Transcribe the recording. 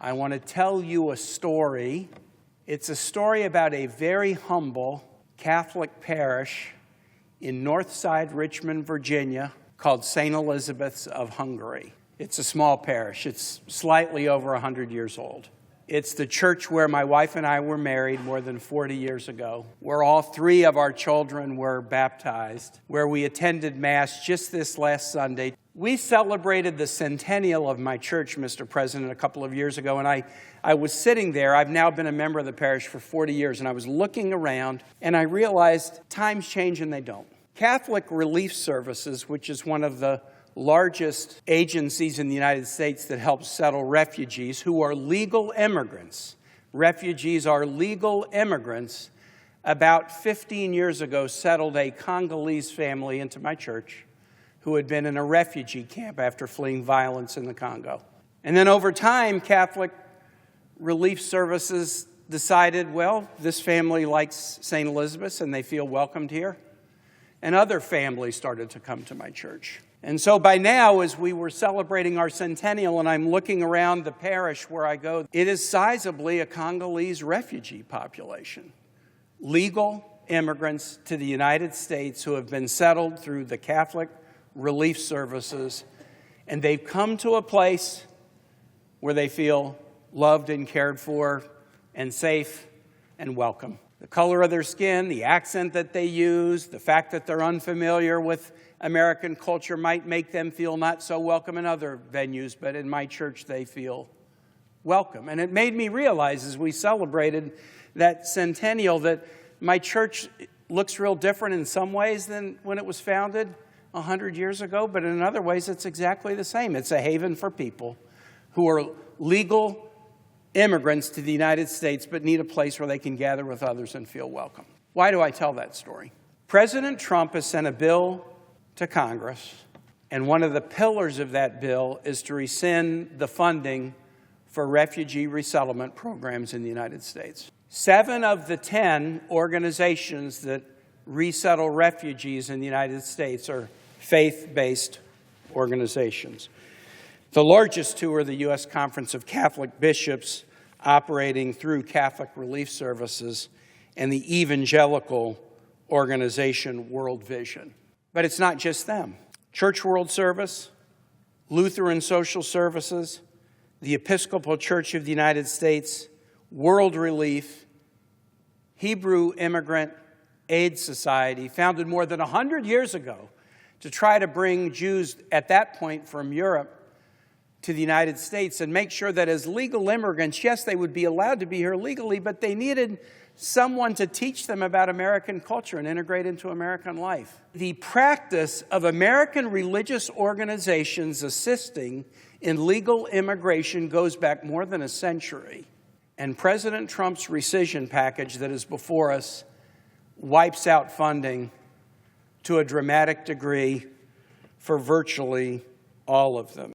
I want to tell you a story. It's a story about a very humble Catholic parish in Northside Richmond, Virginia, called St. Elizabeth's of Hungary. It's a small parish. It's slightly over 100 years old. It's the church where my wife and I were married more than 40 years ago, where all three of our children were baptized, where we attended Mass just this last Sunday. We celebrated the centennial of my church, Mr. President, a couple of years ago, and I was sitting there. I've now been a member of the parish for 40 years, and I was looking around, and I realized times change and they don't. Catholic Relief Services, which is one of the largest agencies in the United States that helps settle refugees who are legal immigrants. Refugees are legal immigrants. About 15 years ago, settled a Congolese family into my church who had been in a refugee camp after fleeing violence in the Congo. And then over time, Catholic Relief Services decided, well, this family likes St. Elizabeth's and they feel welcomed here. And other families started to come to my church. And so by now, as we were celebrating our centennial and I'm looking around the parish where I go, it is sizably a Congolese refugee population. Legal immigrants to the United States who have been settled through the Catholic Relief Services, and they've come to a place where they feel loved and cared for and safe and welcome. The color of their skin, the accent that they use, the fact that they're unfamiliar with American culture might make them feel not so welcome in other venues, but in my church they feel welcome. And it made me realize as we celebrated that centennial that my church looks real different in some ways than when it was founded 100 years ago, but in other ways it's exactly the same. It's a haven for people who are legal immigrants to the United States but need a place where they can gather with others and feel welcome. Why do I tell that story? President Trump has sent a bill to Congress, and one of the pillars of that bill is to rescind the funding for refugee resettlement programs in the United States. 7 of the 10 organizations that resettle refugees in the United States are faith-based organizations. The largest 2 are the U.S. Conference of Catholic Bishops, operating through Catholic Relief Services, and the evangelical organization World Vision. But it's not just them. Church World Service, Lutheran Social Services, the Episcopal Church of the United States, World Relief, Hebrew Immigrant Aid Society, founded more than 100 years ago to try to bring Jews at that point from Europe to the United States and make sure that as legal immigrants, yes, they would be allowed to be here legally, but they needed someone to teach them about American culture and integrate into American life. The practice of American religious organizations assisting in legal immigration goes back more than a century. And President Trump's rescission package that is before us wipes out funding to a dramatic degree for virtually all of them.